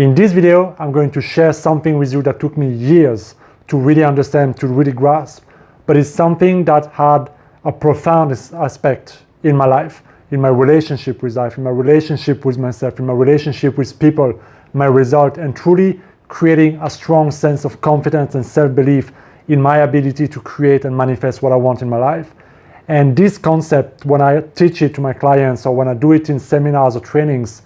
In this video, I'm going to share something with you that took me years to really understand, to really grasp, but it's something that had a profound aspect in my life, in my relationship with life, in my relationship with myself, in my relationship with people, my result, and truly creating a strong sense of confidence and self-belief in my ability to create and manifest what I want in my life. And this concept, when I teach it to my clients or when I do it in seminars or trainings,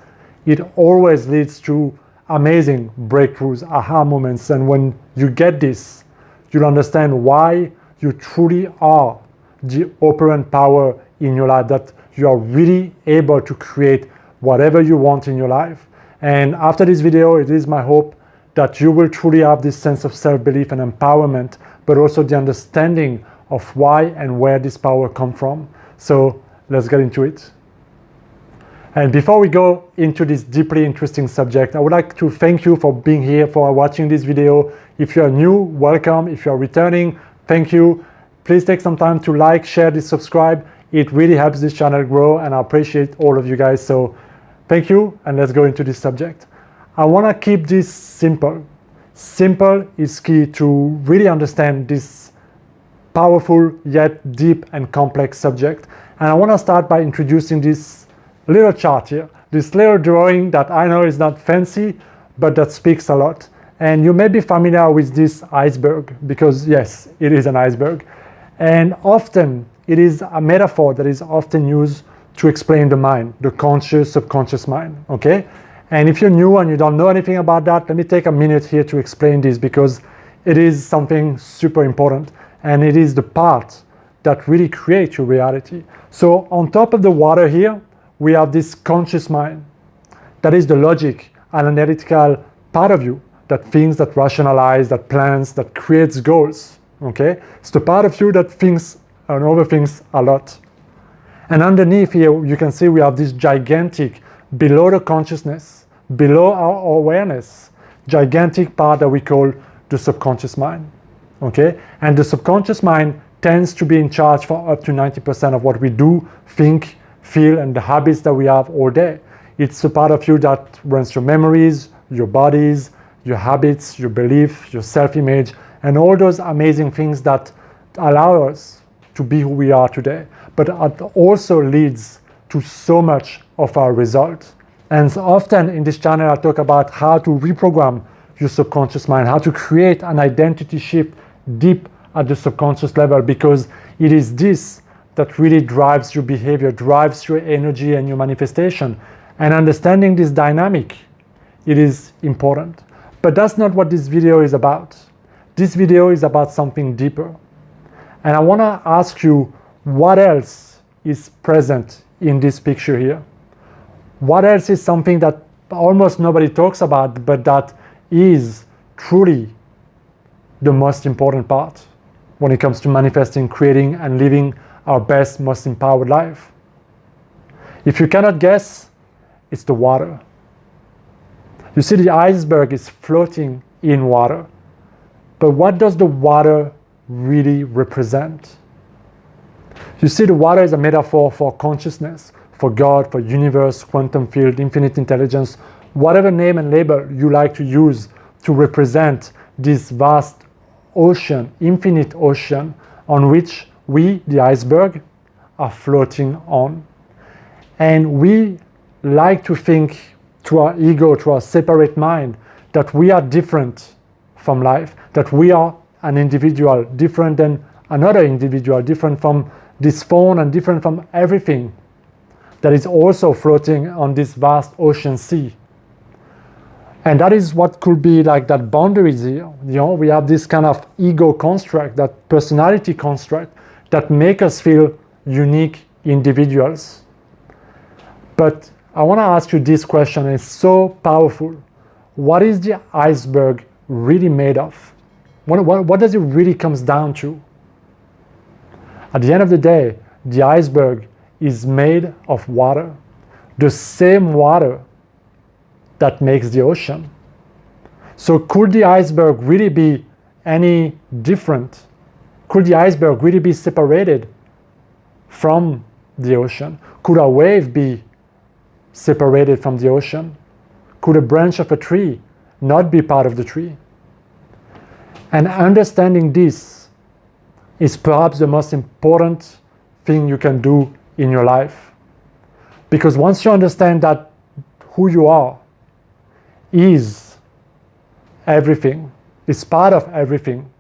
it always leads to amazing breakthroughs, aha moments. And when you get this, you'll understand why you truly are the operant power in your life, that you are really able to create whatever you want in your life. And after this video, it is my hope that you will truly have this sense of self-belief and empowerment, but also the understanding of why and where this power comes from. So let's get into it. And before we go into this deeply interesting subject, I would like to thank you for being here, for watching this video. If you are new, welcome. If you are returning, thank you. Please take some time to like, share, subscribe. It really helps this channel grow, and I appreciate all of you guys. So thank you, and let's go into this subject. I want to keep this simple. Simple is key to really understand this powerful yet deep and complex subject. And I want to start by introducing this little chart here, this little drawing that I know is not fancy, but that speaks a lot. And you may be familiar with this iceberg, because yes, it is an iceberg. And often it is a metaphor that is often used to explain the mind, the conscious, subconscious mind, okay? And if you're new and you don't know anything about that, let me take a minute here to explain this, because it is something super important, and it is the part that really creates your reality. So on top of the water here, we have this conscious mind. That is the logic and analytical part of you that thinks, that rationalizes, that plans, that creates goals, okay? It's the part of you that thinks and overthinks a lot. And underneath here, you can see we have this gigantic, below the consciousness, below our awareness, gigantic part that we call the subconscious mind, okay? And the subconscious mind tends to be in charge for up to 90% of what we do, think, feel, and the habits that we have all day. It's the part of you that runs your memories, your bodies, your habits, your belief, your self-image, and all those amazing things that allow us to be who we are today. But it also leads to so much of our results. And so often in this channel, I talk about how to reprogram your subconscious mind, how to create an identity shift deep at the subconscious level, because it is this that really drives your behavior, drives your energy and your manifestation. And understanding this dynamic, it is important. But that's not what this video is about. This video is about something deeper. And I want to ask you, what else is present in this picture here? What else is something that almost nobody talks about, but that is truly the most important part when it comes to manifesting, creating, and living our best, most empowered life? If you cannot guess, it's the water. You see, the iceberg is floating in water. But what does the water really represent? You see, the water is a metaphor for consciousness, for God, for universe, quantum field, infinite intelligence, whatever name and label you like to use to represent this vast ocean, infinite ocean, on which we, the iceberg, are floating on. And we like to think to our ego, to our separate mind, that we are different from life, that we are an individual, different than another individual, different from this phone and different from everything that is also floating on this vast ocean sea. And that is what could be like that boundaries here. You know, we have this kind of ego construct, that personality construct, that make us feel unique individuals. But I want to ask you this question, it's so powerful. What is the iceberg really made of? What does it really comes down to? At the end of the day, the iceberg is made of water, the same water that makes the ocean. So could the iceberg really be any different? Could the iceberg really be separated from the ocean? Could a wave be separated from the ocean? Could a branch of a tree not be part of the tree? And understanding this is perhaps the most important thing you can do in your life. Because once you understand that who you are is everything, is part of everything,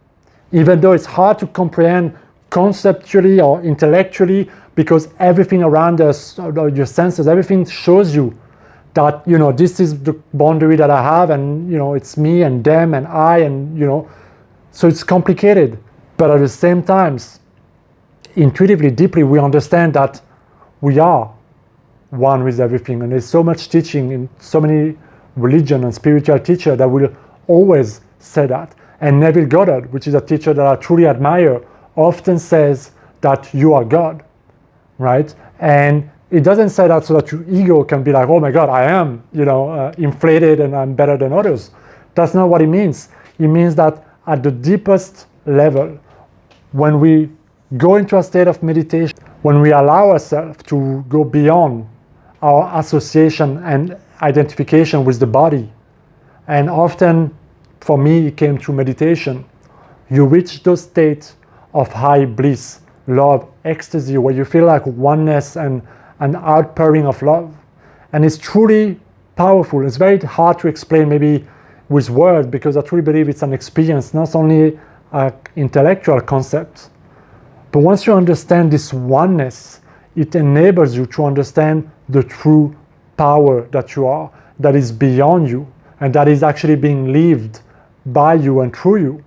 even though it's hard to comprehend conceptually or intellectually, because everything around us, your senses, everything shows you that, this is the boundary that I have, and, it's me and them and I, and, so it's complicated. But at the same time, intuitively, deeply, we understand that we are one with everything. And there's so much teaching in so many religion and spiritual teachers that will always say that. And Neville Goddard, which is a teacher that I truly admire, often says that you are God, right? And it doesn't say that so that your ego can be like, oh my God, I am, inflated and I'm better than others. That's not what it means. It means that at the deepest level, when we go into a state of meditation, when we allow ourselves to go beyond our association and identification with the body, and often for me it came through meditation, you reach those states of high bliss, love, ecstasy, where you feel like oneness and an outpouring of love. And it's truly powerful. It's very hard to explain maybe with words, because I truly believe it's an experience, not only an intellectual concept. But once you understand this oneness, it enables you to understand the true power that you are, that is beyond you, and that is actually being lived by you and through you.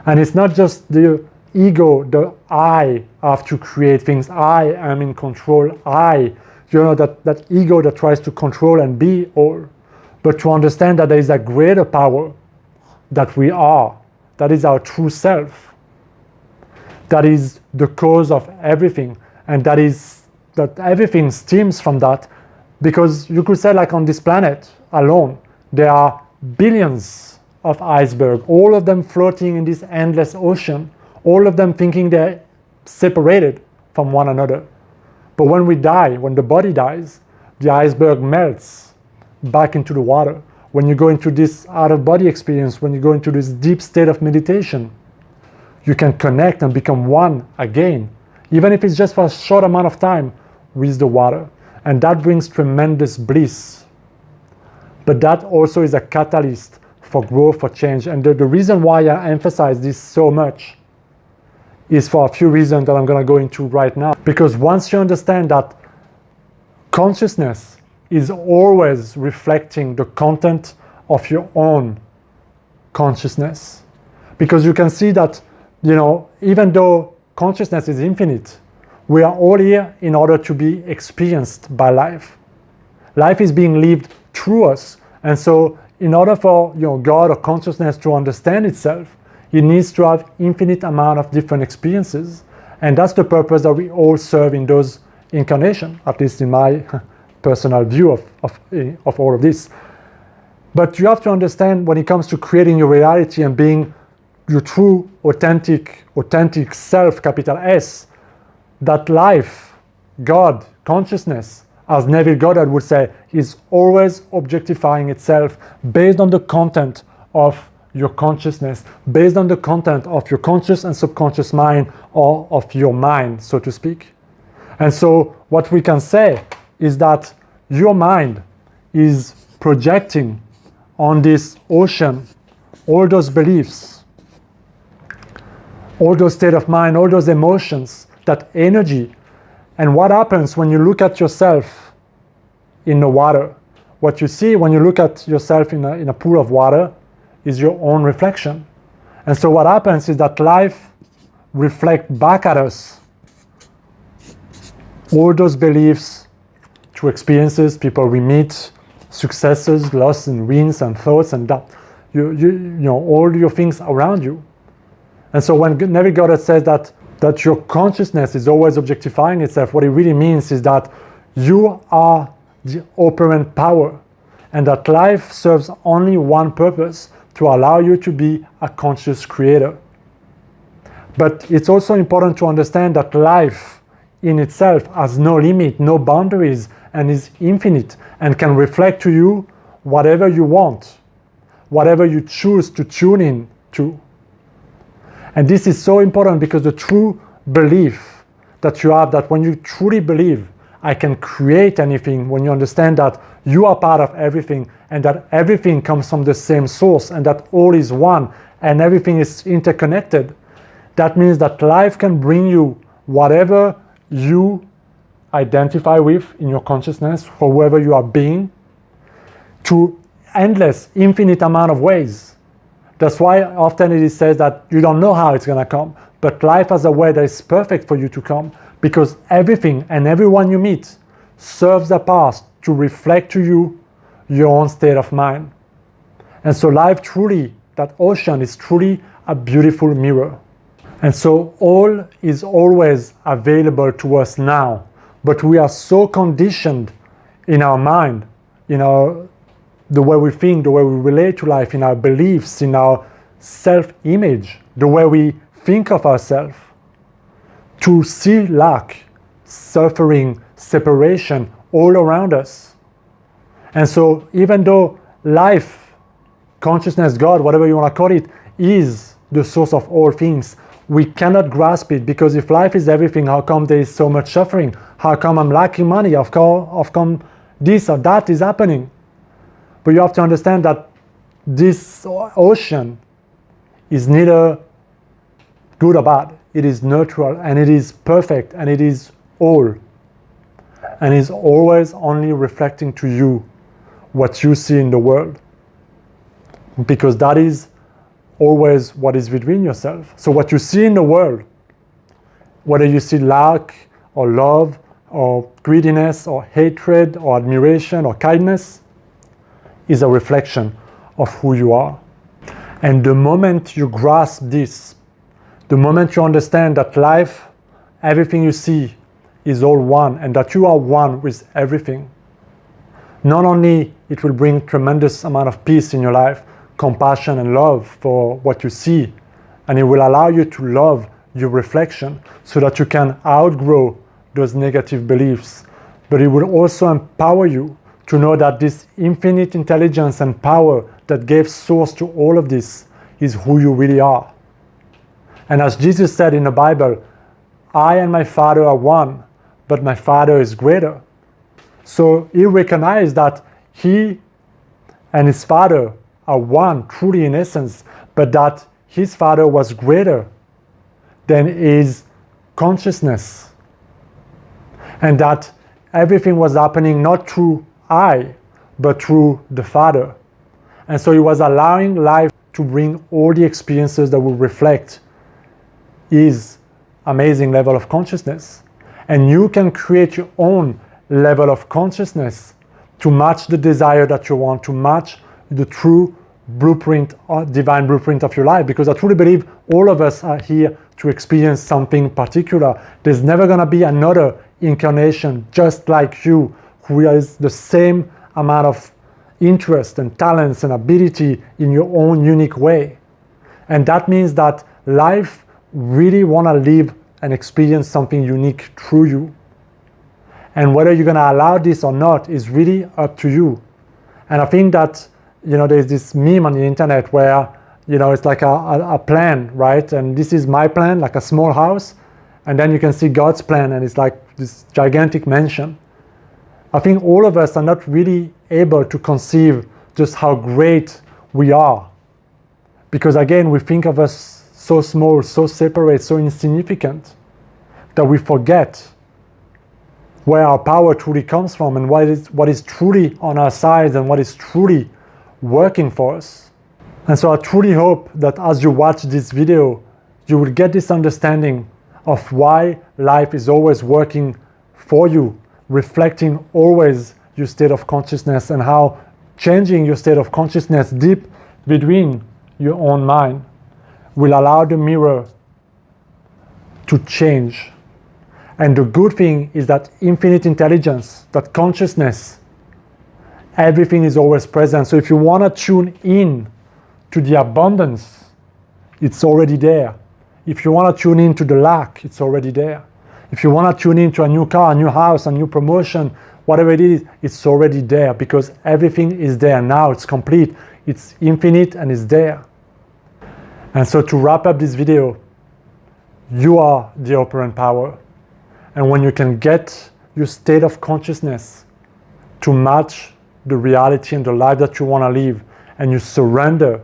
And it's not just the ego, the I have to create things, I am in control, that ego that tries to control and be all. But to understand that there is a greater power that we are, that is our true self, that is the cause of everything, and that everything stems from that. Because you could say, like, on this planet alone, there are billions of icebergs, all of them floating in this endless ocean, all of them thinking they're separated from one another. But when we die, when the body dies, the iceberg melts back into the water. When you go into this out-of-body experience, when you go into this deep state of meditation, you can connect and become one again, even if it's just for a short amount of time, with the water. And that brings tremendous bliss. But that also is a catalyst for growth, for change. And the reason why I emphasize this so much is for a few reasons that I'm going to go into right now. Because once you understand that consciousness is always reflecting the content of your own consciousness, because you can see that, even though consciousness is infinite, we are all here in order to be experienced by life. Life is being lived through us. And so in order for God or consciousness to understand itself, it needs to have infinite amount of different experiences. And that's the purpose that we all serve in those incarnations, at least in my personal view of all of this. But you have to understand, when it comes to creating your reality and being your true, authentic self, capital S, that life, God, consciousness, as Neville Goddard would say, is always objectifying itself based on the content of your consciousness, based on the content of your conscious and subconscious mind, or of your mind, so to speak. And so what we can say is that your mind is projecting on this ocean all those beliefs, all those state of mind, all those emotions, that energy. And what happens when you look at yourself in the water? What you see when you look at yourself in a pool of water is your own reflection. And so what happens is that life reflects back at us all those beliefs through experiences, people we meet, successes, losses and wins and thoughts, and that all your things around you. And so when Neville Goddard says that your consciousness is always objectifying itself, what it really means is that you are the operant power, and that life serves only one purpose: to allow you to be a conscious creator. But it's also important to understand that life in itself has no limit, no boundaries, and is infinite and can reflect to you whatever you want, whatever you choose to tune in to. And this is so important because the true belief that you have, that when you truly believe I can create anything, when you understand that you are part of everything and that everything comes from the same source and that all is one and everything is interconnected, that means that life can bring you whatever you identify with in your consciousness, or whoever you are being, to endless, infinite amount of ways. That's why often it is said that you don't know how it's going to come, but life has a way that is perfect for you to come, because everything and everyone you meet serves a past to reflect to you your own state of mind. And so life truly, that ocean is truly a beautiful mirror. And so all is always available to us now, but we are so conditioned in our mind, the way we think, the way we relate to life, in our beliefs, in our self-image, the way we think of ourselves, to see lack, suffering, separation all around us. And so even though life, consciousness, God, whatever you want to call it, is the source of all things, we cannot grasp it, because if life is everything, how come there is so much suffering? How come I'm lacking money? How come this or that is happening? But you have to understand that this ocean is neither good or bad. It is neutral, and it is perfect, and it is all. And is always only reflecting to you what you see in the world. Because that is always what is within yourself. So what you see in the world, whether you see lack or love or greediness or hatred or admiration or kindness, is a reflection of who you are. And the moment you grasp this, the moment you understand that life, everything you see is all one, and that you are one with everything, not only it will bring tremendous amount of peace in your life, compassion and love for what you see, and it will allow you to love your reflection so that you can outgrow those negative beliefs. But it will also empower you to know that this infinite intelligence and power that gave source to all of this is who you really are. And as Jesus said in the Bible, I and my Father are one, but my Father is greater. So he recognized that he and his Father are one, truly in essence, but that his Father was greater than his consciousness. And that everything was happening not through I, but through the Father. And so he was allowing life to bring all the experiences that will reflect his amazing level of consciousness. And you can create your own level of consciousness to match the desire that you want, to match the true blueprint, or divine blueprint of your life. Because I truly believe all of us are here to experience something particular. There's never going to be another incarnation just like you, who has the same amount of interest and talents and ability in your own unique way. And that means that life really want to live and experience something unique through you. And whether you're going to allow this or not is really up to you. And I think that, there's this meme on the internet where, it's like a plan, right? And this is my plan, like a small house. And then you can see God's plan, and it's like this gigantic mansion. I think all of us are not really able to conceive just how great we are. Because again, we think of us so small, so separate, so insignificant, that we forget where our power truly comes from, and what is truly on our side, and what is truly working for us. And so I truly hope that as you watch this video, you will get this understanding of why life is always working for you, reflecting always your state of consciousness, and how changing your state of consciousness deep within your own mind will allow the mirror to change. And the good thing is that infinite intelligence, that consciousness, everything is always present. So if you want to tune in to the abundance, it's already there. If you want to tune in to the lack, it's already there. If you want to tune in to a new car, a new house, a new promotion, whatever it is, it's already there because everything is there now. It's complete, it's infinite, and it's there. And so to wrap up this video, you are the operant power. And when you can get your state of consciousness to match the reality and the life that you want to live, and you surrender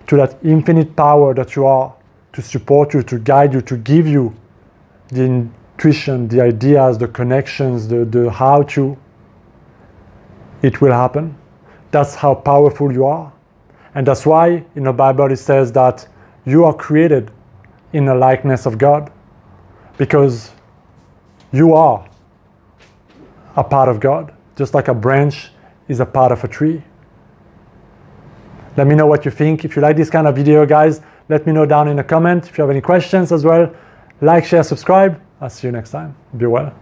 to that infinite power that you are, to support you, to guide you, to give you the intuition, the ideas, the connections, the how to, it will happen. That's how powerful you are. And that's why in the Bible it says that you are created in the likeness of God, because you are a part of God, just like a branch is a part of a tree. Let me know what you think. If you like this kind of video, guys, let me know down in the comment. If you have any questions as well, like, share, subscribe. I'll see you next time. Be well.